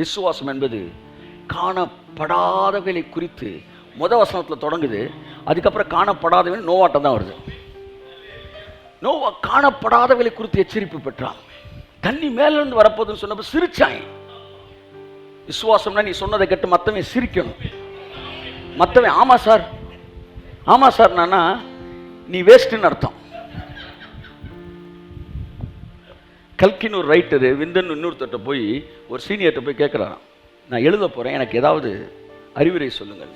விசுவாசம் என்பது காணப்படாதவைகளை குறித்து வசனத்தில் தொடங்குது. அதுக்கப்புறம் காணப்படாதவை நோவாட்டம் தான் வருது. நோவா காணப்படாதவைகளை குறித்து எச்சரிப்பு பெற்றான். தண்ணி மேலிருந்து வரப்போதுன்னு சொன்னப்ப சிரிச்சாங்க. விசுவாசம்னா நீ சொன்னதை கேட்டு மற்றவன் சிரிக்கணும். மற்றவன் ஆமா சார் ஆமா சார் நானா நீ வேஸ்ட்னு அர்த்தம். கல்கின் ஒரு ரைட்டரு விந்தன் இன்னொருத்தட்ட போய் ஒரு சீனியர்கிட்ட போய் கேட்குறான், நான் எழுத போகிறேன், எனக்கு ஏதாவது அறிவுரை சொல்லுங்கள்.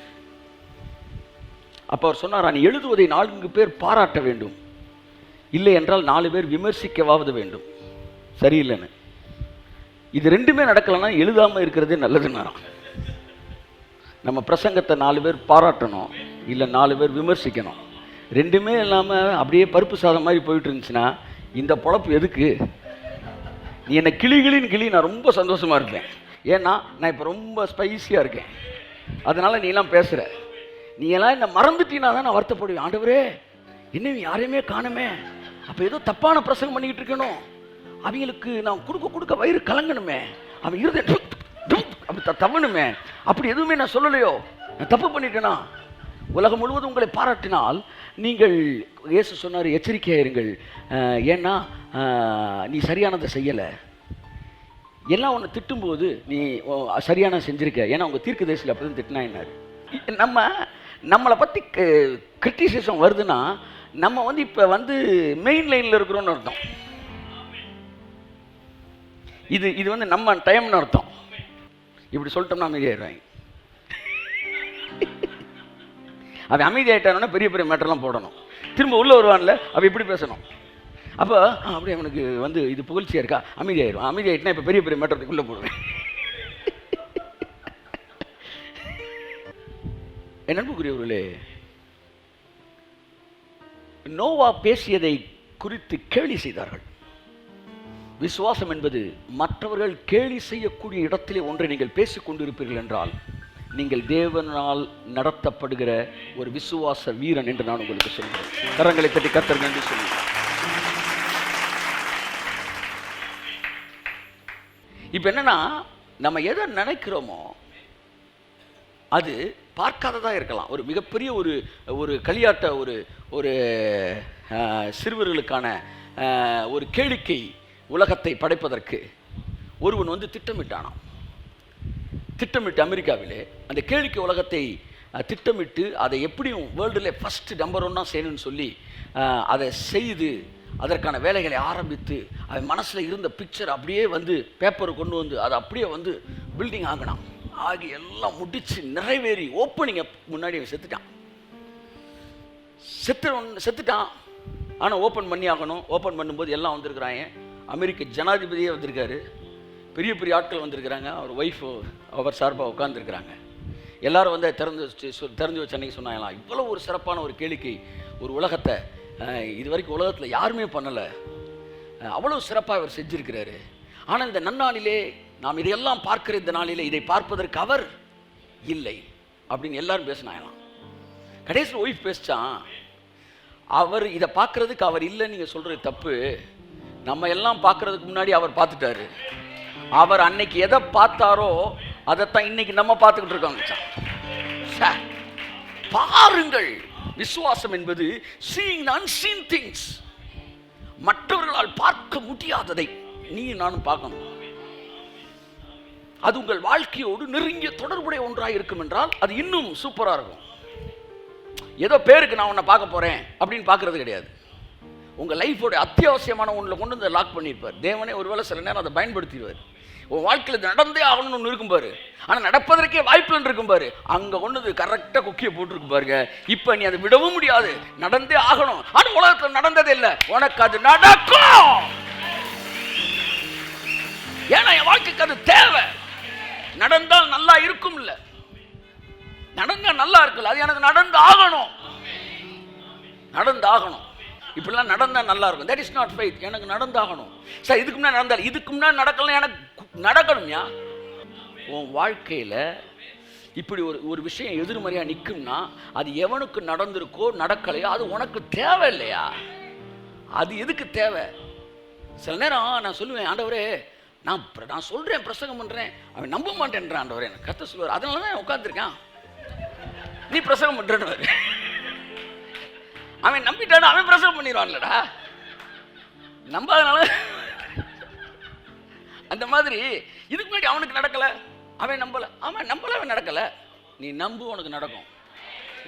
அப்போ அவர் சொன்னாரா, நீ எழுதுவதை 4 பேர் பாராட்ட வேண்டும், இல்லை என்றால் 4 பேர் விமர்சிக்கவாவது வேண்டும். சரியில்லைன்னு. இது 2மே நடக்கலைன்னா எழுதாமல் இருக்கிறதே நல்லதுன்னா. நம்ம பிரசங்கத்தை 4 பேர் பாராட்டணும், இல்லை 4 பேர் விமர்சிக்கணும். 2மே இல்லாமல் அப்படியே பருப்பு சாதம் மாதிரி போயிட்டு இருந்துச்சுன்னா இந்த பொழப்பு எதுக்கு? நீ என்னை கிளின்னு கிளி, நான் ரொம்ப சந்தோஷமாக இருப்பேன். ஏன்னா நான் இப்போ ரொம்ப ஸ்பைஸியாக இருக்கேன், அதனால் நீ எல்லாம் பேசுகிற. நீ எல்லாம் என்னை மறந்துட்டீங்கன்னா தான் நான் வருத்தப்படுவேன். ஆண்டவரே இன்னும் யாரையுமே காணுமே, அப்போ ஏதோ தப்பான பிரசங்கம் பண்ணிக்கிட்டு இருக்கணும், அவங்களுக்கு நான் கொடுக்க வயிறு கலங்கணுமே, அவன் இருந்த அப்படி தவணுமே, அப்படி எதுவுமே நான் சொல்லலையோ, நான் தப்பு பண்ணிட்டேனா? உலகம் முழுவதும் உங்களை பாராட்டினால் நீங்கள், இயேசு சொன்னார், எச்சரிக்கையாக இருங்கள், ஏன்னா நீ சரியானதை செய்யலை. எல்லாம் ஒன்று திட்டும்போது நீ சரியான செஞ்சுருக்க, ஏன்னா உங்கள் தீர்க்கதரிசியில் அப்படி தான் திட்டினாயினார். நம்மளை பற்றி கிரிட்டிசிசம் வருதுன்னா நம்ம இப்போ மெயின் லைனில் இருக்கிறோன்னு அர்த்தம். இது நம்ம டைம்னு அர்த்தம். இப்படி சொல்லிட்டோம்னா அமைதியாயிடுவாங்க. அவன் அமைதியாயிட்டானோன்னா பெரிய பெரிய மேட்டர்லாம் போடணும், திரும்ப உள்ளே வருவான்ல அவன் இப்படி பேசணும். அப்போ அப்படி அவனுக்கு இது புகழ்ச்சியாக இருக்கா, அமைதியாயிடும். அமைதியாயிட்டுனா இப்போ பெரிய பெரிய மேட்டருக்குள்ளே போடுவேன். என் அன்புக்குரியவர்களே, நோவா பேசியதை குறித்து கேலி செய்தார்கள். விசுவாசம் என்பது மற்றவர்கள் கேலி செய்யக்கூடிய இடத்திலே ஒன்றை நீங்கள் பேசிக் கொண்டிருப்பீர்கள் என்றால் நீங்கள் தேவனால் நடத்தப்படுகிற ஒரு விசுவாச வீரன் என்று நான் உங்களுக்கு சொல்கிறேன். கரங்களை தட்டி கர்த்தர் நன்றி சொல்லுங்கள். இப்போ என்னன்னா, நம்ம எதை நினைக்கிறோமோ அது பார்க்காததாக இருக்கலாம். ஒரு மிகப்பெரிய ஒரு களியாட்ட ஒரு சிறுவர்களுக்கான ஒரு கேளிக்கை உலகத்தை படைப்பதற்கு ஒருவன் திட்டமிட்டானாம். திட்டமிட்டு அமெரிக்காவிலே அந்த கேளிக்கை உலகத்தை திட்டமிட்டு அதை எப்படியும் வேர்ல்டுல ஃபஸ்ட்டு நம்பர் 1 செய்யணும்னு சொல்லி அதை செய்து அதற்கான வேலைகளை ஆரம்பித்து அவன் மனசில் இருந்த பிக்சர் அப்படியே பேப்பரை கொண்டு அதை அப்படியே பில்டிங் ஆகினான். ஆகி எல்லாம் முடிச்சு நிறைவேறி ஓப்பனிங் முன்னாடி அவன் செத்துட்டான். ஆனால் ஓப்பன் பண்ணி ஆகணும். ஓப்பன் பண்ணும்போது எல்லாம் வந்திருக்கிறாங்க. அமெரிக்க ஜனாதிபதியே வந்திருக்காரு, பெரிய பெரிய ஆட்கள் வந்திருக்கிறாங்க, அவர் ஒய்ஃப் அவர் சார்பாக உட்காந்துருக்கிறாங்க. எல்லாரும் திறந்து வச்ச அன்னைக்கு சொன்னாங்களாம், இவ்வளோ ஒரு சிறப்பான ஒரு கேளிக்கை ஒரு உலகத்தை இது வரைக்கும் உலகத்தில் யாருமே பண்ணலை, அவ்வளோ சிறப்பாக அவர் செஞ்சுருக்கிறாரு. ஆனால் இந்த நன்னாளிலே நாம் இதையெல்லாம் பார்க்கிற இந்த நாளிலே இதை பார்ப்பதற்கு அவர் இல்லை அப்படின்னு எல்லாரும் பேசினாங்களாம். கடைசியில் ஒய்ஃப் பேசிச்சான், அவர் இதை பார்க்கறதுக்கு அவர் இல்லைன்னு நீங்கள் சொல்கிறது தப்பு, நம்ம எல்லாம் பார்க்கறதுக்கு முன்னாடி அவர் பார்த்துட்டாரு, அவர் அன்னைக்கு எதை பார்த்தாரோ அதைத்தான் இன்னைக்கு நம்ம பார்த்துக்கிட்டு இருக்கோங்க. பாருங்கள், விசுவாசம் என்பது seeing the unseen things. மற்றவர்களால் பார்க்க முடியாததை நீ நானும் பார்க்கணும். அது உங்கள் வாழ்க்கையோடு நெருங்கிய தொடர்புடைய ஒன்றாக இருக்கும் என்றால் அது இன்னும் சூப்பராக இருக்கும். ஏதோ பேருக்கு நான் உன்னை பார்க்க போகிறேன் அப்படின்னு பார்க்கறது கிடையாது. உங்கள் லைஃபோட அத்தியாவசியமான ஒன்றில் கொண்டு லாக் பண்ணியிருப்பார் தேவனே. ஒருவேளை சில நேரம் அதை பயன்படுத்திடுவார். உன் வாழ்க்கையில் இது நடந்தே ஆகணும்னு ஒன்று இருக்கும் பாரு, ஆனால் நடப்பதற்கே வாய்ப்புலன்னு இருக்கும் பாரு, அங்கே கொண்டு கரெக்டாக குக்கியை போட்டுருக்கு பாருங்க. இப்போ நீ அதை விடவும் முடியாது, நடந்தே ஆகணும். ஆனால் உலகத்தில் நடந்ததே இல்லை, உனக்கு அது நடக்கும். ஏன்னா என் வாழ்க்கைக்கு அது தேவை. நடந்தால் நல்லா இருக்கும், இல்லை நடந்தா நல்லா இருக்குல்ல, அது எனக்கு நடந்து ஆகணும். நடந்தாகணும். இப்படிலாம் நடந்தா நல்லா இருக்கும். That is not faith. எனக்கு நடந்தாகணும். சார் இதுக்கு முன்னாடி நடந்தால், இதுக்கு முன்னாடி நடக்கலாம், எனக்கு நடக்கணும்யா. உன் வாழ்க்கையில் இப்படி ஒரு விஷயம் எதிர்மறையாக நிற்கும்னா அது எவனுக்கு நடந்திருக்கோ நடக்கலையோ அது உனக்கு தேவை இல்லையா? அது எதுக்கு தேவை? சில நேரம் நான் சொல்லுவேன், ஆண்டவரே நான் சொல்கிறேன், பிரசங்கம் பண்ணுறேன், அவன் நம்ப மாட்டேன்றான் ஆண்டவரே. எனக்கு கர்த்தர் சொல்லுவார், அதனால தான் உட்காந்துருக்கான், நீ பிரசங்கம் பண்ணுறேன்னு. அவன் நம்பிட்டான், அவன் பிரசங்கம் பண்ணிடுவான்லடா, நம்பாதனால. அந்த மாதிரி இதுக்கு முன்னாடி அவனுக்கு நடக்கலை, அவன் நம்பலை, அவன் நடக்கலை. நீ நம்பு, உனக்கு நடக்கும்.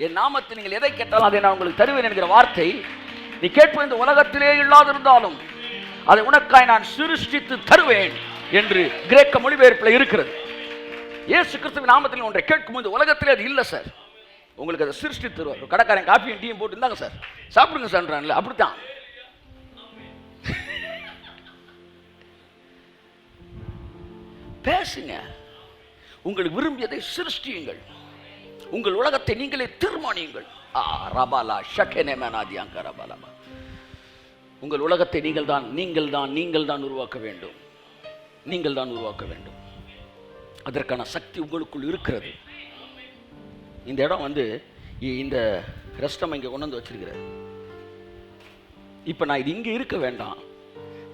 என் நாமத்தை நீங்கள் எதை கேட்டாலும் அதை நான் உங்களுக்கு தருவேன் என்கிற வார்த்தை நீ கேட்பது இந்த உலகத்திலே இல்லாதிருந்தாலும் அதை உனக்காய் நான் சிருஷ்டித்து தருவேன் என்று கிரேக்க மொழிபெயர்ப்பில் இருக்கிறது. இயேசு கிறிஸ்துவின் நாமத்தில் ஒன்றை கேட்கும் இந்த உலகத்திலே அது இல்லை சார், உங்களுக்கு அதை சிருஷ்டித்து தருவார். கடைக்காரன் காஃபியும் டீயும் போட்டு இருந்தாங்க சார், சாப்பிடுங்க சார்ன்றான்ல, அப்படித்தான். பேசுங்க, உங்களுக்கு விரும்பியதை சிருஷ்டியுங்கள், உங்கள் உலகத்தை நீங்களே தீர்மானியுங்கள். உங்கள் உலகத்தை நீங்கள் தான் உருவாக்க வேண்டும், நீங்கள் தான் உருவாக்க வேண்டும். அதற்கான சக்தி உங்களுக்குள் இருக்கிறது. இந்த இடம் வந்து இந்த ரெஸ்டம் இங்கே கொண்டு வந்து வச்சிருக்கிறார். இப்போ நான் இது இங்கே இருக்க வேண்டாம்,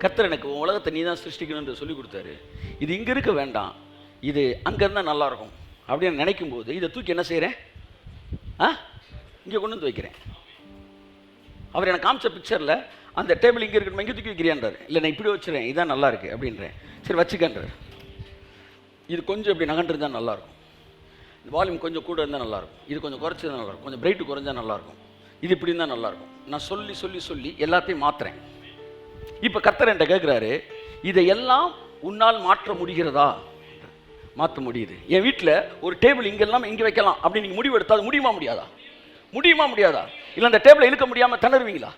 கர்த்தர் எனக்கு உலகத்தை நீ தான் சிருஷ்டிக்கணும்னு சொல்லி கொடுத்தாரு, இது இங்கே இருக்க வேண்டாம், இது அங்கே இருந்தால் நல்லாயிருக்கும் அப்படின்னு நினைக்கும் போது இதை தூக்கி என்ன செய்கிறேன், இங்கே கொண்டு வந்து வைக்கிறேன். அவர் எனக்கு காமிச்ச பிக்சரில் அந்த டேபிள் இங்கே இருக்கணும், இங்கே தூக்கி வைக்கிறியான்றார். இல்லை நான் இப்படி வச்சுறேன், இதுதான் நல்லா இருக்குது அப்படின்றேன். சரி வச்சுக்கன்றார். இது கொஞ்சம் இப்படி நகண்டிருந்தால் நல்லாயிருக்கும், இந்த வால்யூம் கொஞ்சம் கூட இருந்தால் நல்லாயிருக்கும், இது கொஞ்சம் குறைச்சது நல்லாயிருக்கும், கொஞ்சம் பிரைட்டு குறைஞ்சால் நல்லாயிருக்கும், இது இப்படி இருந்தால் நல்லாயிருக்கும். நான் சொல்லி சொல்லி சொல்லி எல்லாத்தையும் மாற்றுறேன். இப்போ கர்த்தர் என்கிட்ட கேட்குறாரு, இதையெல்லாம் உன்னால் மாற்ற முடிகிறதா? மாற்ற முடியுது. என் வீட்டில் ஒரு டேபிள் இங்கெல்லாம் இங்கே வைக்கலாம் அப்படின்னு நீங்கள் முடிவு எடுத்தால் முடியுமா முடியாதா? முடியுமா முடியாதா? இல்லை அந்த டேபிளை இழுக்க முடியாமல் திணறுவீங்களா?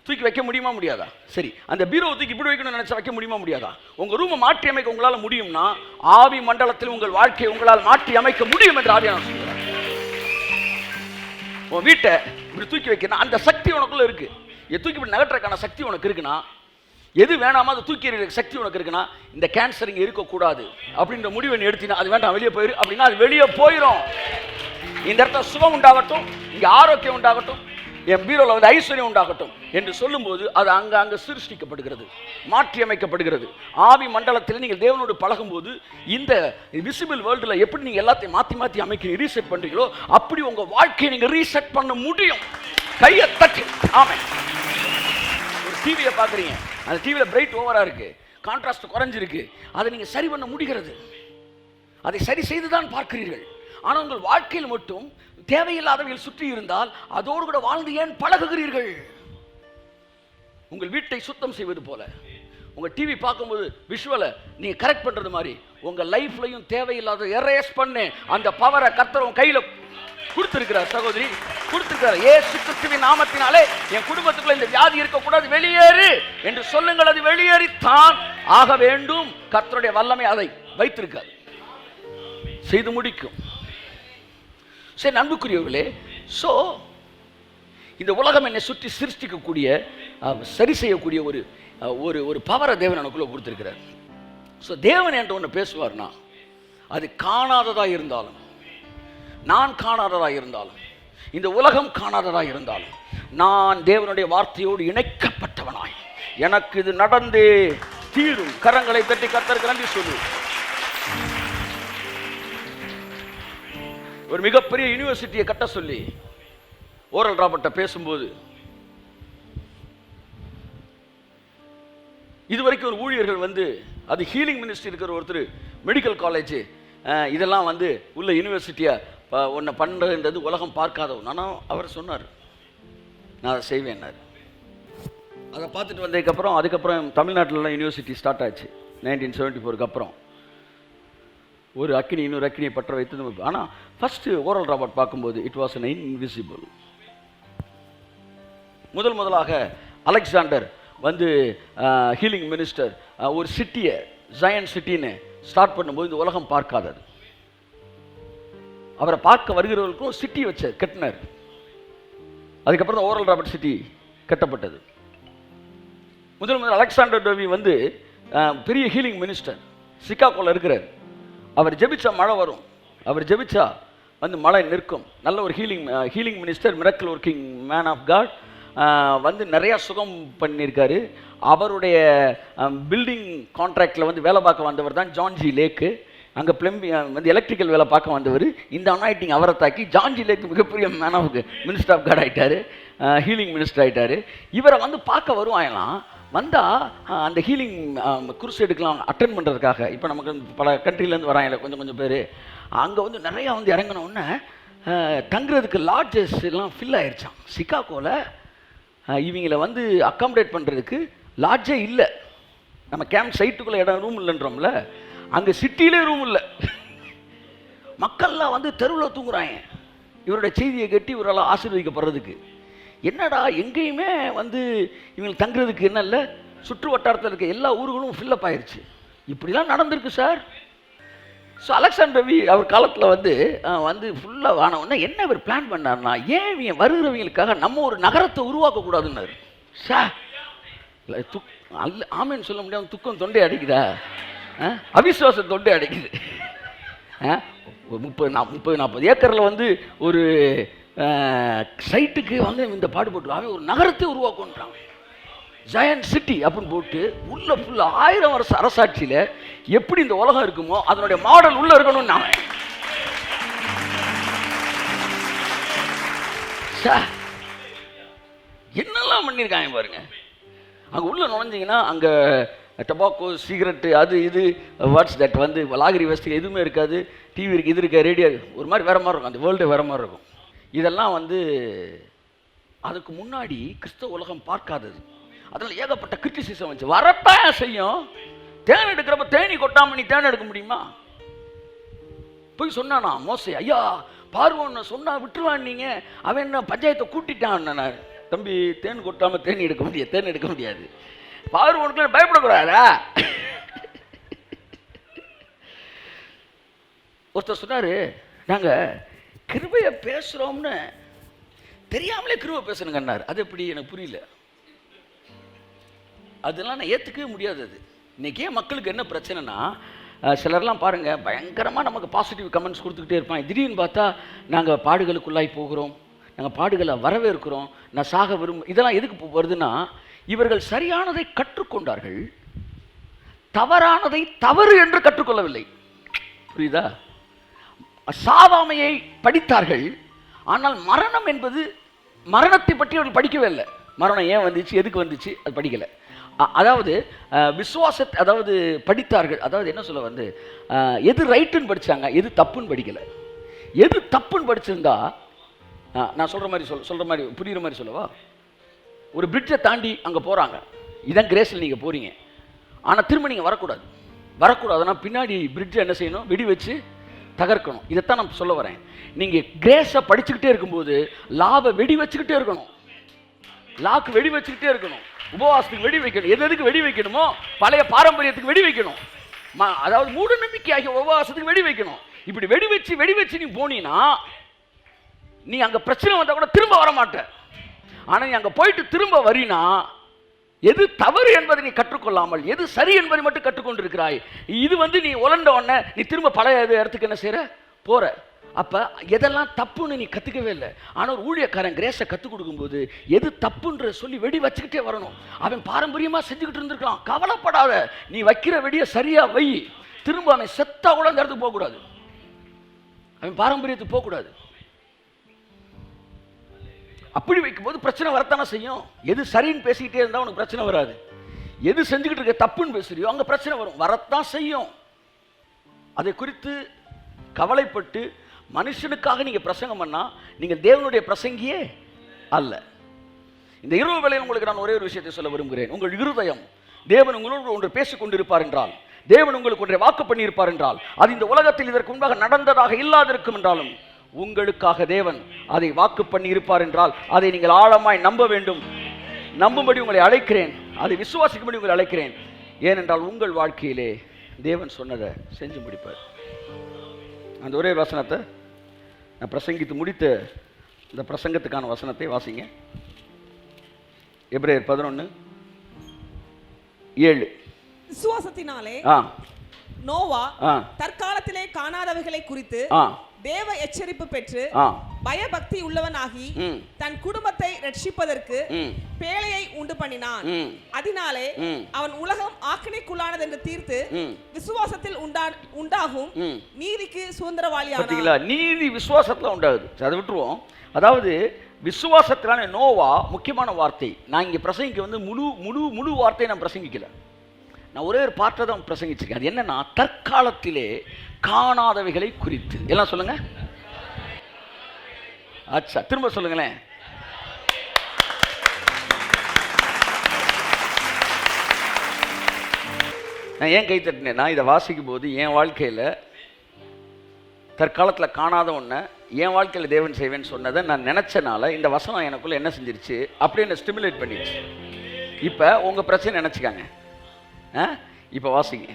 தூக்கி வைக்க முடியுமா முடியாதா? சரி, அந்த பீரோவை தூக்கி இப்படி வைக்கணும்னு நினச்சா வைக்க முடியுமா முடியாதா? உங்கள் ரூமை மாற்றி அமைக்க உங்களால் முடியும்னா ஆவி மண்டலத்தில் உங்கள் வாழ்க்கையை உங்களால் மாற்றி அமைக்க முடியும் என்று ஆவியான சொல்கிறார். உன் வீட்டை இப்படி தூக்கி வைக்கணும், அந்த சக்தி உனக்குள்ள இருக்கு. தூக்கி இப்படி நகட்டுறதுக்கான சக்தி உனக்கு இருக்குன்னா, எது வேணாமா அதை தூக்கி எறிகிற சக்தி உனக்கு இருக்குன்னா, இந்த கேன்சர் இங்கே இருக்கக்கூடாது அப்படின்ற முடிவை நீ எடுத்தினா, அது வேண்டாம் வெளியே போயிரு அப்படின்னா அது வெளியே போயிடும். இந்த இடத்துல சுகம் உண்டாகட்டும், இங்கே ஆரோக்கியம் உண்டாகட்டும், என் பீரோவில் வந்து ஐஸ்வர்யம் உண்டாகட்டும் என்று சொல்லும்போது அது அங்கே சிருஷ்டிக்கப்படுகிறது, மாற்றி அமைக்கப்படுகிறது. ஆவி மண்டலத்தில் நீங்கள் தேவனோடு பழகும்போது இந்த விசிபிள் வேர்ல்டில் எப்படி நீங்கள் எல்லாத்தையும் மாற்றி மாற்றி அமைக்க ரீசெட் பண்ணுறீங்களோ அப்படி உங்கள் வாழ்க்கையை நீங்கள் ரீசெட் பண்ண முடியும். கையை தட்டி ஆமென். ஒரு டிவியை பார்க்குறீங்க, அந்த டிவியில் பிரைட் ஓவராக இருக்குது, கான்ட்ராஸ்ட் குறைஞ்சிருக்கு, அதை நீங்கள் சரி பண்ண முடிகிறது. அதை சரி செய்து தான் பார்க்கிறீர்கள். ஆனால் உங்கள் வாழ்க்கையில் மட்டும் தேவையில்லாதவைகள் சுற்றி இருந்தால் அதோடு கூட வாழ்ந்து ஏன் பழகுகிறீர்கள்? உங்கள் வீட்டை சுத்தம் செய்வது போல உங்கள் டிவி பார்க்கும்போது விஷுவலை நீங்கள் கரெக்ட் பண்ணுறது மாதிரி உங்கள் லைஃப்லையும் தேவையில்லாத எரேஸ் பண்ணு அந்த பவரை கர்த்தர் உன் கையில் கொடுத்திருக்கிறார். சகோதரி கொடுத்திருக்கிறார். இயேசு கிறிஸ்துவின் நாமத்தினாலே என் குடும்பத்துக்குள்ள இந்த வியாதி இருக்கக்கூடாது, வெளியேறு என்று சொல்லுங்கள். அது வெளியேறித்தான் ஆக வேண்டும். கர்த்தருடைய வல்லமை அதை வைத்திருக்காது, செய்து முடிக்கும். சரி அன்புக்குரியவர்களே, ஸோ இந்த உலகம் என்னை சுற்றி சிருஷ்டிக்கக்கூடிய சரி செய்யக்கூடிய ஒரு ஒரு ஒரு பவரை தேவன் எனக்குள்ளே கொடுத்துருக்கிறார். ஸோ தேவன் என்ற ஒன்று பேசுவார்னா அது காணாததாக இருந்தாலும், நான் காணாததாக இருந்தாலும், இந்த உலகம் காணாததாக இருந்தாலும், நான் தேவனுடைய வார்த்தையோடு இணைக்கப்பட்டவனாய் எனக்கு இது நடந்தே தீரும். கரங்களை தட்டி கர்த்தருக்கு நன்றி சொல்லு. ஒரு மிகப்பெரிய யூனிவர்சிட்டியை கட்ட சொல்லி ஓரல் ராபர்ட்ட பேசும்போது, இதுவரைக்கும் ஒரு ஊழியர்கள் வந்து அது ஹீலிங் மினிஸ்ட்ரி இருக்கிற ஒருத்தர் மெடிக்கல் காலேஜ் இதெல்லாம் வந்து உள்ள யூனிவர்சிட்டியை ஒன்று பண்ணுறதுன்றது உலகம் பார்க்காதவன். ஆனால் அவர் சொன்னார், நான் அதை செய்வேன்னார். அதை பார்த்துட்டு வந்ததுக்கப்புறம் அதுக்கப்புறம் தமிழ்நாட்டிலலாம் யூனிவர்சிட்டி ஸ்டார்ட் ஆச்சு 1974 அப்புறம். ஒரு அக்கினி இன்னொரு அக்கினியை பற்ற வைத்து. ஆனால் ஃபஸ்ட்டு ஓரல் ராபர்ட் பார்க்கும்போது இட் வாஸ் அன் இன்விசிபிள். முதலாக அலெக்சாண்டர் வந்து ஹீலிங் மினிஸ்டர் ஒரு சிட்டியை ஜயன் சிட்டின்னு ஸ்டார்ட் பண்ணும்போது இந்த உலகம் பார்க்காதது. அவரை பார்க்க வருகிறவர்களுக்கும் சிட்டி வச்ச கட்டினார். அதுக்கப்புறம் தான் ஓரல் ராபர்ட் சிட்டி கட்டப்பட்டது. முதல் அலெக்சாண்டர் டோவி வந்து பெரிய ஹீலிங் மினிஸ்டர், சிகாகோவில் இருக்கிறார். அவர் ஜெபிச்சா மழை வரும், அவர் ஜெபிச்சா வந்து மழை நிற்கும். நல்ல ஒரு healing minister, miracle working man of God. வந்து நிறையா சுகம் பண்ணியிருக்காரு. அவருடைய பில்டிங் கான்ட்ராக்டில் வந்து வேலை பார்க்க வந்தவர் தான் ஜான்ஜி லேக்கு. அங்கே வந்து எலக்ட்ரிக்கல் வேலை பார்க்க வந்தவர். இந்த அனாயிட்டிங் அவரை தாக்கி ஜான்ஜி லேக் மிகப்பெரிய man of minister of God ஆகிட்டார், ஹீலிங் மினிஸ்டர் ஆகிட்டார். இவரை வந்து பார்க்க வருவாங்களாம். வந்தால் அந்த ஹீலிங் குருசேடுக்கெலாம் அட்டன் பண்ணுறதுக்காக இப்போ நமக்கு பல கண்ட்ரிலேருந்து வராங்களே கொஞ்சம் பேர், அங்கே வந்து நிறையா வந்து இறங்கினோடனே தங்குறதுக்கு லாட்ஜஸ் எல்லாம் ஃபில் ஆயிடுச்சான். சிகாகோவில் இவங்களை வந்து அக்காமடேட் பண்ணுறதுக்கு லாட்ஜே இல்லை. நம்ம கேம்ப் சைட்டுக்குள்ளே இடம் ரூம் இல்லைன்றோம்ல, அங்கே சிட்டியிலே ரூம் இல்லை. மக்கள்லாம் வந்து தெருவில் தூங்குறாங்க இவருடைய செய்தியை கட்டி இவரெல்லாம் ஆசீர்வதிக்கப்படுறதுக்கு. என்னடா எங்கேயுமே வந்து இவங்களுக்கு தங்குறதுக்கு என்ன இல்லை, சுற்று வட்டாரத்தில் இருக்க எல்லா ஊர்களும் ஃபில்லப் ஆயிடுச்சு. இப்படிலாம் நடந்திருக்கு சார். ஸோ அலெக்சாண்டர் ரவி அவர் காலத்தில் வந்து ஃபுல்லாக ஆனவுடனே என்ன இவர் பிளான் பண்ணார்னா, ஏன் இவங்க வருகிறவங்களுக்காக நம்ம ஒரு நகரத்தை உருவாக்கக்கூடாதுன்னாரு. சார் ஆமேன்னு சொல்ல முடியாமல் துக்கம் தொண்டை அடிக்குதா, அவிசுவாசம் தொண்டை அடிக்குது. 30-40 ஏக்கரில் வந்து ஒரு சைட்டுக்கு வந்து இந்த பாடுபட்டு அவன் ஒரு நகரத்தை உருவாக்குன்றான், ஜயன்ட் சிட்டி அப்படின்னு போட்டு உள்ள ஃபுல்லாக 1000 வருஷ அரசாட்சியில் எப்படி இந்த உலகம் இருக்குமோ அதனுடைய மாடல் உள்ள இருக்கணும்னு நான் என்னெல்லாம் பண்ணியிருக்காங்க பாருங்க. அங்கே உள்ள நுழைஞ்சிங்கன்னா அங்கே டொபாக்கோ, சிகரெட்டு, அது இது வாட்ஸ் தட் வந்து லாகிரி வசதி எதுவுமே இருக்காது. டிவி இருக்குது, இது இருக்க, ரேடியோ, ஒரு மாதிரி வேறு மாதிரி இருக்கும், அந்த வேர்ல்டு வேறு மாதிரி இருக்கும். இதெல்லாம் வந்து அதுக்கு முன்னாடி கிறிஸ்தவ உலகம் பார்க்காதது. அதில் ஏகப்பட்ட கிரிட்டிசிசம் வச்சு வரத்தான் செய்யும். தேன் எடுக்கிறப்ப தேனி கொட்டாமல் நீ தேன் எடுக்க முடியுமா? போய் சொன்னானா மோசே, ஐயா பார்வோன்னு சொன்னா விட்டுருவான், நீங்கள் அவன் என்ன பஞ்சாயத்தை கூட்டிட்டான். தம்பி தேன் கொட்டாமல் தேன் எடுக்க முடியாது. பார்வோனுக்கு பயப்படக்கூடாதா? ஒருத்தர் சொன்னார், நாங்கள் கிருபையை பேசுகிறோம்னு தெரியாமலே கிருபை பேசணுங்கன்னார். அது எப்படி எனக்கு புரியல. அதெல்லாம் நான் ஏற்றுக்கவே முடியாது. அது இன்றைக்கி ஏன் மக்களுக்கு என்ன பிரச்சனைனா, சிலர்லாம் பாருங்கள் பயங்கரமாக நமக்கு பாசிட்டிவ் கமெண்ட்ஸ் கொடுத்துக்கிட்டே இருப்பாங்க. திடீர்னு பார்த்தா நாங்கள் பாடுகளுக்குள்ளாய் போகிறோம், நாங்கள் பாடுகளை வரவேற்கிறோம், நான் சாக இதெல்லாம் எதுக்கு வருதுன்னா, இவர்கள் சரியானதை கற்றுக்கொண்டார்கள், தவறானதை தவறு என்று கற்றுக்கொள்ளவில்லை. புரியுதா? சாவாமையை படித்தார்கள், ஆனால் மரணம் என்பது மரணத்தை பற்றி அவர்கள் படிக்கவே இல்லை. மரணம் ஏன் வந்துச்சு, எதுக்கு வந்துச்சு, அது படிக்கலை. அதாவது விசுவாசத்தை அதாவது படித்தார்கள். அதாவது என்ன சொல்ல எது ரைட்டுன்னு படித்தாங்க, எது தப்புன்னு படிக்கலை. எது தப்புன்னு படிச்சிருந்தா, நான் சொல்கிற மாதிரி புரிகிற மாதிரி சொல்லவா? ஒரு பிரிட்ஜை தாண்டி அங்கே போகிறாங்க, இதான் கிரேஸில் நீங்கள் போகிறீங்க, ஆனால் திரும்ப நீங்கள் வரக்கூடாதுன்னா பின்னாடி பிரிட்ஜை என்ன செய்யணும், வெடி வச்சு தகர்க்கணும். இதைத்தான் நான் சொல்ல வரேன். நீங்கள் கிரேஸை படிச்சுக்கிட்டே இருக்கும்போது லாவை வெடி வச்சுக்கிட்டே இருக்கணும், லாக்கு வெடி வச்சுக்கிட்டே இருக்கணும், உபவாசத்துக்கு வெடி வைக்கணும், எதுக்கு வெடி வைக்கணுமோ பழைய பாரம்பரியத்துக்கு வெடி வைக்கணும், அதாவது மூட நம்பிக்கை ஆகிய உபவாசத்துக்கு வெடி வைக்கணும். இப்படி வெடி வச்சு நீ போனீங்கன்னா நீ அங்கே பிரச்சனை வந்தால் கூட திரும்ப வர மாட்ட. ஆனால் நீ அங்கே போயிட்டு திரும்ப வரினா எது தவறு என்பதை நீ கற்றுக்கொள்ளாமல் எது சரி என்பதை மட்டும் கற்றுக்கொண்டிருக்கிறாய். இது நீ உலண்ட உடனே நீ திரும்ப பழைய இடத்துக்கு என்ன செய்கிற போகிற. அப்போ எதெல்லாம் தப்புன்னு நீ கற்றுக்கவே இல்லை. ஆனால் ஒரு ஊழியக்காரன் கிரேஸை கற்றுக் கொடுக்கும்போது எது தப்புன்ற சொல்லி வெடி வச்சுக்கிட்டே வரணும். அவன் பாரம்பரியமாக செஞ்சுக்கிட்டு இருந்திருக்கலாம், கவலைப்படாத, நீ வைக்கிற வெடியை சரியாக வை, திரும்ப அவன் செத்தா கூட அந்த இடத்துக்கு போகக்கூடாது, அவன் பாரம்பரியத்துக்கு போகக்கூடாது. அப்படி வைக்கும்போது பிரச்சனை வரத்தானே செய்யும். எது சரின்னு பேசிக்கிட்டே இருந்தால் உனக்கு பிரச்சனை வராது. எது செஞ்சுக்கிட்டு இருக்க தப்புன்னு பேசுறியோ அங்கே பிரச்சனை வரத்தான் செய்யும். அதை குறித்து கவலைப்பட்டு மனுஷனுக்காக நீங்கள் பிரசங்கம் பண்ணால் நீங்கள் தேவனுடைய பிரசங்கியே அல்ல. இந்த இரவு வேளையில் உங்களுக்கு நான் ஒரே ஒரு விஷயத்தை சொல்ல விரும்புகிறேன். உங்கள் இருதயம் தேவன் உங்களோடு ஒன்று பேசிக்கொண்டிருப்பார் என்றால், தேவன் உங்களுக்கு ஒன்றை வாக்கு பண்ணியிருப்பார் என்றால், அது இந்த உலகத்தில் இதற்கு முன்பாக நடந்ததாக இல்லாதிருக்கும் என்றாலும் உங்களுக்காக தேவன் அதை வாக்கு பண்ணி இருப்பார் என்றால் அதை நீங்கள் ஆழமாய் நம்ப வேண்டும். நம்பும்படி உங்களை அழைக்கிறேன், அதை விசுவாசிக்கும்படி உங்களை அழைக்கிறேன். ஏனென்றால் உங்கள் வாழ்க்கையிலே தேவன் சொன்னதை செஞ்சு முடிப்பார். அந்த ஒரே வசனத்தை நான் பிரசங்கித்து முடித்த இந்த பிரசங்கத்துக்கான வசனத்தை வாசிங்க. எபிரேயர் 11:7. விசுவாசத்தினாலே நோவா தற்காலத்திலே காணாதவைகளை குறித்து தேவ எச்சரிப்பு பெற்று பயபக்தி உள்ளவனாகி தன் குடும்பத்தை ரட்சிப்பதற்கு பேழையை உண்டு பண்ணினான். அதனாலே அவன் உலகம் ஆக்கினைக்குள்ளானது என்று தீர்த்து விசுவாசத்தில் உண்டாகும் நீதிக்கு சுதந்திரவாளியானான். நீதி விசுவாசத்துல உண்டாகுது. அதை விட்டுருவோம். அதாவது விசுவாசத்திலான நோவா முக்கியமான வார்த்தை. நான் இங்கே பிரசங்கிக்க வந்து முழு வார்த்தையை நான் பிரசங்கிக்கல. நான் ஒரே ஒரு பார்ட்டை தான் பிரசங்கிச்சிருக்கேன். அது என்னன்னா, தற்காலத்திலே காணாதவைகளை குறித்து. எல்லாம் சொல்லுங்க. அச்சா, திரும்ப சொல்லுங்களேன். நான் ஏன் கை தட்டினேன்னா, இதை வாசிக்கும் போது என் வாழ்க்கையில் தற்காலத்தில் காணாத ஒன்றை என் வாழ்க்கையில் தேவன் செய்வேன்னு சொன்னதை நான் நினச்சனால இந்த வசனம் எனக்குள்ளே என்ன செஞ்சிருச்சு, அப்படியே என்ன ஸ்டிமுலேட் பண்ணிடுச்சு. இப்போ உங்கள் பிரச்சனை நினச்சிக்காங்க. இப்போ வாசிங்க.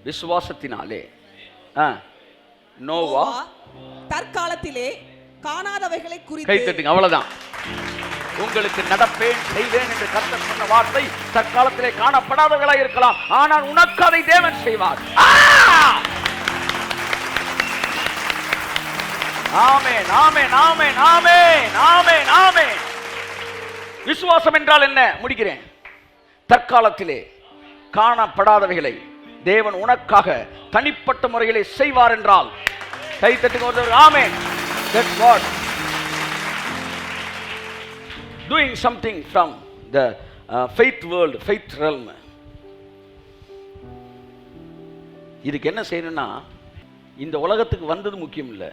விசுவாசத்தினாலே நோவா தற்காலத்திலே காணாதவைகளை குறித்து. கை தட்டுங்க. அவ்வளவுதான். உங்களுக்கு நடப்பேன் செய்வேன் என்று கர்த்தர் சொன்ன வார்த்தை தற்காலத்திலே காணப்படாதவர்களாக இருக்கலாம், ஆனால் உனக்கு அதை தேவன் செய்வார். ஆமென், ஆமென், ஆமென், ஆமென், ஆமென், ஆமென். விசுவாசம் என்றால் என்ன? முடிக்கிறேன். தற்காலத்திலே காணப்படாதவைகளை தேவன் உனக்காக தனிப்பட்ட முறைகளை செய்வார் என்றால் கை தட்டுங்க. ஆமென். That's God doing something from the faith world, faith realm. இதுக்கு என்ன செய்யணும்னா, இந்த உலகத்துக்கு வந்தது முக்கியம் இல்லை,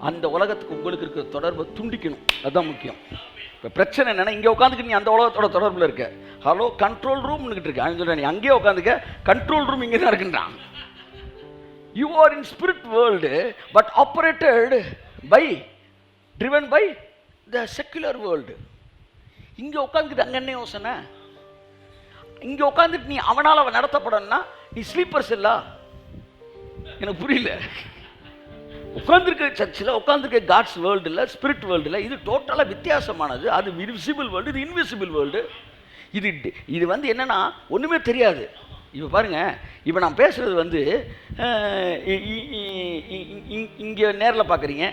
அந்த உலகத்துக்கு உங்களுக்கு இருக்கிற தொடர்பை துண்டிக்கணும். அதுதான் முக்கியம். இப்போ பிரச்சனை என்னன்னா, இங்கே உட்காந்துக்கு நீ அந்த உலகத்தோட தொடர்பில் இருக்க. ஹலோ, கண்ட்ரோல் ரூம்னுக்கிட்டு இருக்க. அவன் சொல்கிறேன், நீ அங்கேயே உட்காந்துக்க, கண்ட்ரோல் ரூம் இங்கே தான் இருக்குன்றான். You are in spirit world but operated by, driven by the secular world. இங்கே உட்காந்துக்கிட்டு அங்கே என்ன யோசனை? இங்கே உட்காந்துட்டு நீ அவனால் அவன் நடத்தப்படணும்னா நீ ஸ்லீப்பர்ஸ் இல்ல? எனக்கு புரியல. உட்காந்துருக்க சர்ச்சில் உட்காந்துருக்க காட்ஸ் வேர்ல்டு இல்லை, ஸ்பிரிட் வேர்ல்டு இல்லை. இது டோட்டலாக வித்தியாசமானது. அது விசிபிள் வேர்ல்டு, இது இன்விசிபிள் வேர்ல்டு. இது வந்து என்னன்னா ஒன்றுமே தெரியாது. இப்போ பாருங்கள், இப்போ நான் பேசுகிறது வந்து இங்கே நேரில் பார்க்குறீங்க,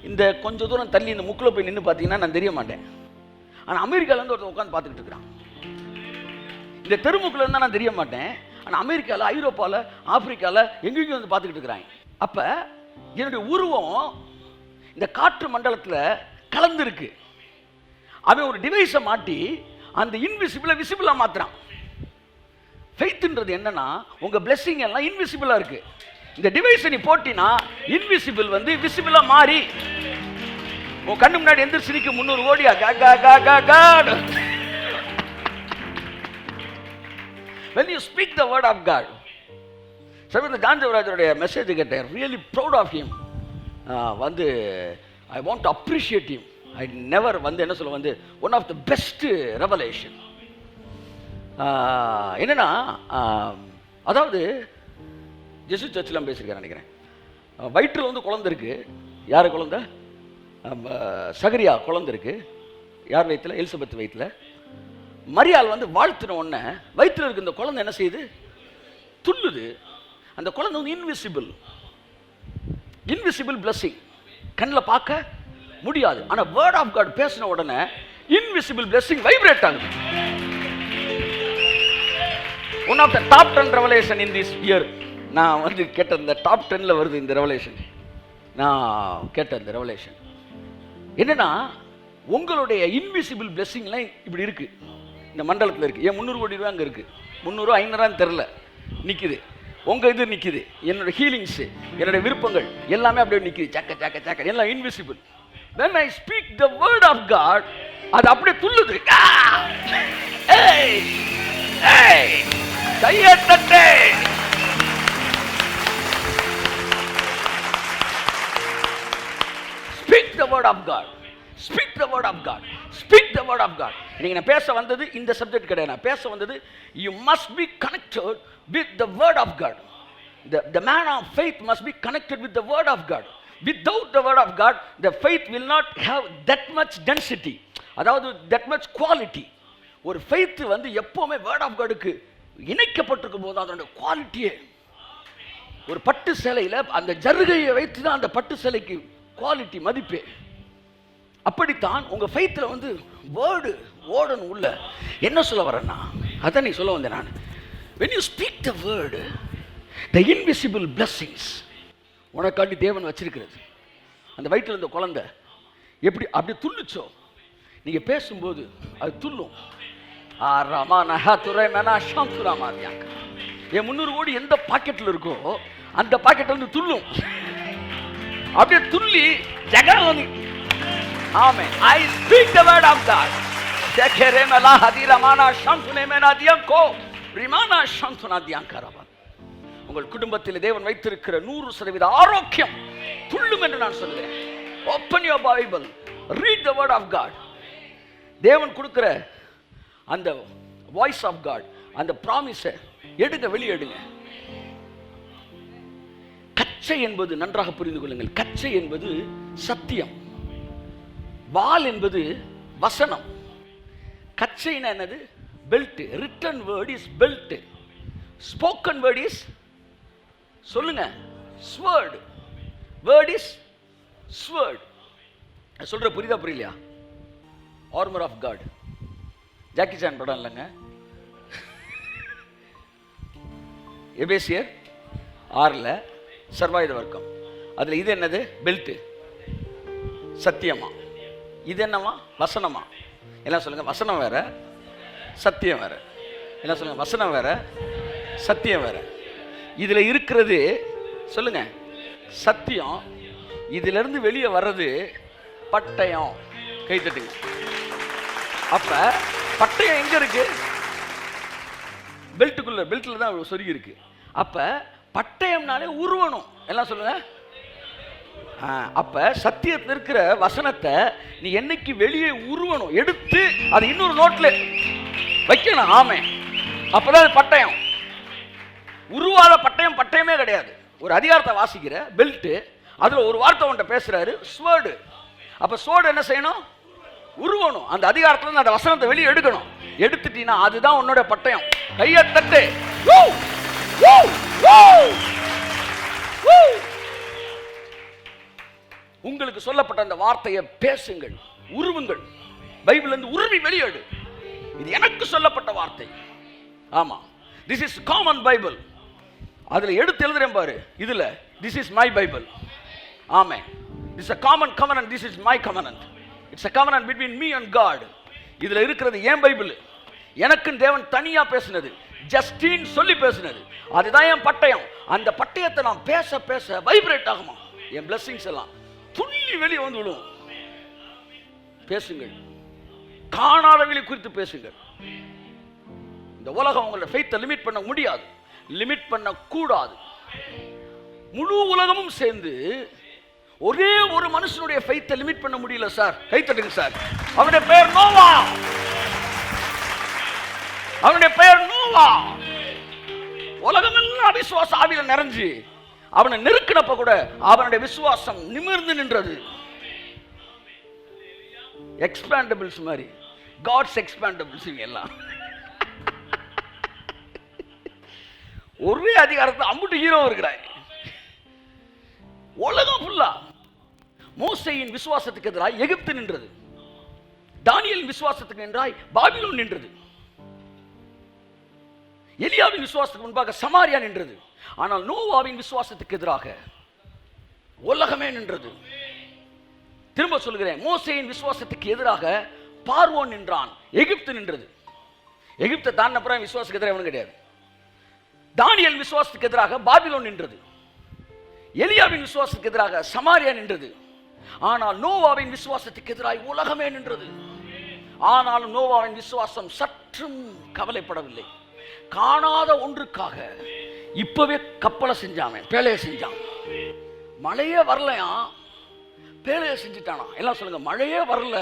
இந்த கொஞ்சம் தூரம் தள்ளி இந்த முக்கில் போய் நின்று பார்த்தீங்கன்னா நான் தெரிய மாட்டேன். ஆனால் அமெரிக்காவிலேருந்து ஒருத்தர் உட்காந்து பார்த்துக்கிட்டு இருக்கிறான். இந்த தெருமுக்கில் இருந்தால் நான் தெரிய மாட்டேன். ஆனால் அமெரிக்காவில், ஐரோப்பாவில், ஆப்பிரிக்காவில் எங்கெங்கேயும் வந்து பார்த்துக்கிட்டு இருக்கிறாங்க. அப்போ என்னுடைய உருவம் இந்த காற்று மண்டலத்தில் கலந்துருக்கு. அவன் ஒரு டிவைஸை மாட்டி அந்த இன்விசிபிளை விசிபிளாக மாற்றுறான். ஃபெய்த்ன்றது என்னன்னா, உங்க பிளெஸிங் எல்லாம் இன்விசிபிளா இருக்கு. இந்த டிவைஸை நீ போட்டினா இன்விசிபிள் வந்து விசிபிளா மாறி உன் கண்ணு முன்னாடி எந்திரிச்சு நிற்கும் 300 கோடியா God. When you speak the word of God, சமீபத்தில் ஜான் ஜெயராஜருடைய மெசேஜ் கேட்டேன். Really proud of him. வந்து I want to appreciate him. I never வந்து என்ன சொல்ல வந்து one of the best revelation. என்னன்னா, அதாவது ஜெசு சர்ச்சில் பேசியிருக்கேன் நினைக்கிறேன். வயிற்றில் வந்து குழந்தை இருக்கு. யார் குழந்தை? சகரியா குழந்தை இருக்கு. யார் வயிற்றில்? எலிசபெத் வயிற்றில். மரியாள் வந்து வாழ்த்தின உடனே வயிற்றில் இருக்கு இந்த குழந்தை என்ன செய்யுது? துள்ளுது. அந்த குழந்தை வந்து இன்விசிபிள் பிளஸிங், கண்ணில் பார்க்க முடியாது. ஆனால் வேர்ட் ஆஃப் காட் பேசின உடனே இன்விசிபிள் பிளஸிங் வைப்ரேட் ஆகுது. One of the top 10 revelation in this year. நான் வந்து கேட்ட இந்த டாப் 10ல் வருது இந்த ரெவலேஷன். நான் கேட்ட இந்த ரெவலேஷன் என்னன்னா, உங்களுடைய இன்விசிபிள் பிளெஸிங்லாம் இப்படி இருக்கு, இந்த மண்டலத்தில் இருக்கு. ஏன் 300 கோடி ரூபா அங்கே இருக்கு, 300 500 தெரில, நிற்குது. உங்கள் இது நிற்குது. என்னோட ஹீலிங்ஸு, என்னோட விருப்பங்கள் எல்லாமே அப்படியே நிற்குது. சக்க சக்க சக்க எல்லாம் invisible. when I speak the word of God, அது அப்படியே துள்ளுது. கையத்தட்டே. Speak the word of God. Speak the word of God. Speak the word of God. நீங்க நான் பேச வந்தது இந்த சப்ஜெக்ட் கிடையாது. நான் பேச வந்தது you must be connected with the word of God. The man of faith must be connected with the word of God. Without the word of God, the faith will not have that much density. அதாவது that much quality. ஒரு faith வந்து எப்பவுமே word of Godக்கு இணைக்கப்பட்டிருக்கும் போது அதோட குவாலிட்டியே, ஒரு பட்டு சேலையில் அந்த ஜருகையை வைத்து தான் அந்த பட்டு சேலைக்கு குவாலிட்டி மதிப்பே. அப்படித்தான் உங்க ஃபெய்த்ல வந்து வேர்டு ஓடணும் உள்ள. என்ன சொல்ல வரேன்னா, அதான் நீ சொல்ல வந்தேன் நான். when you speak the word, the invisible blessings உனக்காண்டி தேவன் வச்சிருக்கிறது. அந்த வயிற்றில் இருந்த குழந்தை எப்படி அப்படி துள்ளுச்சோ, நீங்க பேசும்போது அது துள்ளும். என் 300 கோடி எந்த பாக்கெட்ல இருக்கோ அந்த பாக்கெட்ல இருந்து துள்ளும். அப்படியே துள்ளி ஜெகரவனி. ஆமென். I speak the word of God. ஜெகரமலா ஹதிரமானா ஷம்சுனேமனா தியங்கோ ரிமானா ஷம்சுனா தியங்கரவ. உங்கள் குடும்பத்தில் தேவன் வைத்திருக்கிற 100% ஆரோக்கியம் துள்ளும் என்று நான் சொல்கிறேன். Open your Bible, read the word of God. தேவன் கொடுக்கிற அந்த வாய்ஸ் ஆஃப் காட், அந்த ப்ராமிஸை எடுங்க, வெளியெடுங்க. கச்சை என்பது நன்றாக புரிந்து கொள்ளுங்கள். கச்சை என்பது சத்தியம், வால் என்பது வசனம். கச்சைனா என்னது? Belt. Written word is belt. Spoken word is, சொல்லுங்க, ஸ்வர்ட். Word is sword. சொல்ற புரியுதா புரியலையா? Armour of God. Jackie Chan படம் இல்லைங்க, எபேசியர் 6ல் சர்வாயுத வர்க்கம். அதில் இது என்னது? பெல்ட்டு. சத்தியமா? இது என்னமா? வசனமா? எல்லாம் சொல்லுங்க. வசனம் வேற, சத்தியம் வேற. எல்லாம் சொல்லுங்க. வசனம் வேற, சத்தியம் வேற. இதில் இருக்கிறது சொல்லுங்க சத்தியம். இதிலிருந்து வெளியே வர்றது பட்டயம். கை தட்டுங்க. அப்ப பட்டயம் எங்க இருக்கு? பெல்ட்டுக்குள்ள. பெல்ட்ல தான் சொருகி இருக்கு. அப்ப பட்டயம்னாலே உருவணும். எல்லாம் சொல்லுங்க. அப்ப சத்தியத்தில் இருக்கிற வசனத்தை நீ என்னைக்கு வெளியே உருவணும், எடுத்து அது இன்னொரு நோட்ல வைக்கணும். ஆமே, அப்பதான் அது பட்டயம். உருவாத பட்டயம் பட்டயமே கிடையாது. ஒரு அதிகாரத்தை வாசிக்கிற பெல்ட், அதுல ஒரு வார்த்தை உன்ட்ட பேசுறாரு, ஸ்வர்டு. அப்ப ஸ்வர்டு என்ன செய்யணும்? உருவணும். அந்த அதிகாரத்துல அந்த வசனத்தை வெளியே எடுக்கணும். எடுத்துட்டீங்கன்னா அதுதான் உன்னோட பட்டயம். கையை தட்டு. உங்களுக்கு சொல்லப்பட்ட அந்த வார்த்தையை பேசுங்கள், உருவுங்கள். பைபிள் இருந்து உருவி வெளியேடு. இது எனக்கு சொல்லப்பட்ட வார்த்தை. ஆமா, திஸ் இஸ் காமன் பைபிள். அதுல எடுத்து எழுதுறேன் பாரு. இதுல this is my Bible. Amen. This is a common covenant. This is my covenant. It's a covenant between me and God. இதுல இருக்கிறது என் பைபிள். எனக்கு தேவன் தனியா பேசினது, ஜஸ்டின் சொல்லி பேசினது. அதுதான் என் பட்டயம். அந்த பட்டயத்தை நான் பேச பேச வைப்ரேட் ஆகுமா, என் பிளஸிங்ஸ் எல்லாம் துள்ளி வெளியே வந்து விடும். பேசுங்கள், காணாதவளை குறித்து பேசுங்கள். இந்த உலகம் உங்களோட ஃபெய்த்தை லிமிட் பண்ண முடியாது, லிமிட் பண்ண கூடாது. முழு உலகமும் சேர்ந்து ஒரே ஒரு மனுஷனுடைய ஃபெய்த்தை லிமிட் பண்ண முடியல சார். கை தட்டுங்க சார். அவனுடைய பெயர் நோவா. அவனுடைய பெயர் நோவா. உலகமெல்லாம் விசுவாச ஆவியில நிறைஞ்சு அவனை நெருக்கினப்ப கூட அவனுடைய விசுவாசம் நிமிர்ந்து நின்றது. எக்ஸ்பேண்டபிள்ஸ் மாதிரி, காட்ஸ் எக்ஸ்பேண்டபிள்ஸ் எல்லாம் ஒரே அதிகாரத்தை அம்புட்டு ஹீரோ இருக்கிறாய். உலகம் ஃபுல்லா மோசேயின் விசுவாசத்துக்கு எதிராய் எகிப்து நின்றது. தானியேலின் விசுவாசத்துக்கு எதிராய் பாபிலோன் நின்றது. எலியாவின் விசுவாசத்துக்கு முன்பாக சமாரியா நின்றது. ஆனால் நோவாவின் விசுவாசத்துக்கு எதிராக உலகமே நின்றது. திரும்ப சொல்கிறேன், மோசேயின் விசுவாசத்துக்கு எதிராக பார்வோன் நின்றான், எகிப்து நின்றது. எகிப்தை தாண்டின அப்புறம் விசுவாசத்துக்கு எதிராக எவனும் கிடையாது. தானியேல் விசுவாசத்துக்கு எதிராக பாபிலோன் நின்றது. எலியாவின் விசுவாசத்துக்கு எதிராக சமாரியா நின்றது. ஆனால் நோவாவின் விசுவாசத்துக்கு எதிராக உலகமே நின்றது. ஆனாலும் நோவாவின் விசுவாசம் சற்றும் கவலைப்படவில்லை. காணாத ஒன்றுக்காக இப்பவே கப்பலை செஞ்சான், பேழையை செஞ்சான். மழையே வரலையா, பேழையை செஞ்சுட்டானா. எல்லாம் சொல்லுங்க, மழையே வரல,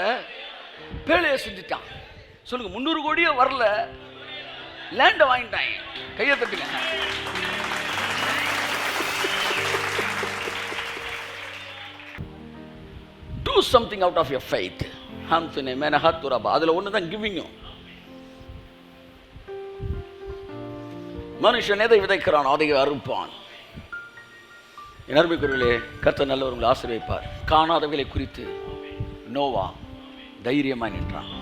பேழையை செஞ்சுட்டான். சொல்லுங்க, 300 கோடியே வரல, லேண்ட வாங்கிட்டாங்க. கையை தட்டுங்க. Do something out of your faith. ஹம்சுனே மேனஹத்துரபா. அதுல ஒண்ணுதான் கிவிங்கும். மனுஷன் எதை விதைக்கிறான் அதை அறுப்பான். என் அருமைக்குரியவர்களே, கர்த்தர் நல்லவர் உங்களை ஆசீர்வதிப்பார். காணாதவைகளை குறித்து நோவா தைரியமாக நின்றான்.